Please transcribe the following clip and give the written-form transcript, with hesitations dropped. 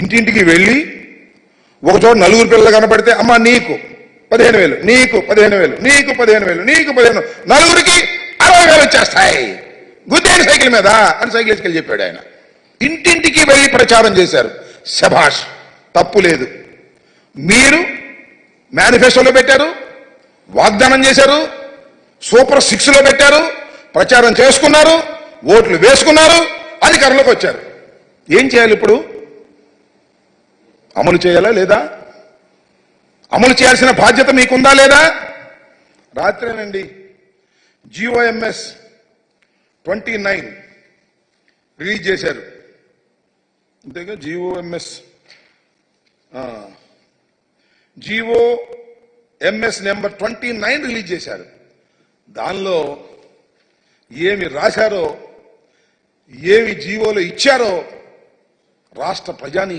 ఇంటింటికి వెళ్ళి ఒకచోట నలుగురు పిల్లలు కనపడితే అమ్మ నీకు 15,000, నీకు 15,000, నీకు 15,000, నీకు 15,000, నలుగురికి 60,000 వచ్చేస్తాయి గుద్దేని సైకిల్ మీద అని సైకిల్ వేసుకెళ్ళి చెప్పాడు ఆయన. ఇంటింటికి వెళ్ళి ప్రచారం చేశారు. శభాష్, తప్పు లేదు. మీరు మేనిఫెస్టోలో పెట్టారు, వాగ్దానం చేశారు, సూపర్ 6లో పెట్టారు, ప్రచారం చేసుకున్నారు, ఓట్లు వేసుకున్నారు, అధికారంలోకి వచ్చారు. ఏం చేయాలి ఇప్పుడు? అమలు చేయాలా లేదా? అమలు చేయాల్సిన బాధ్యత మీకుందా లేదా? రాత్రేనండి GOMS 29 రిలీజ్ చేశారు. అంతేగా GOMS నెంబర్ 29 రిలీజ్ చేశారు. దానిలో ఏమి రాశారో, ఏమి జీవోలో ఇచ్చారో రాష్ట్ర ప్రజానీకానికి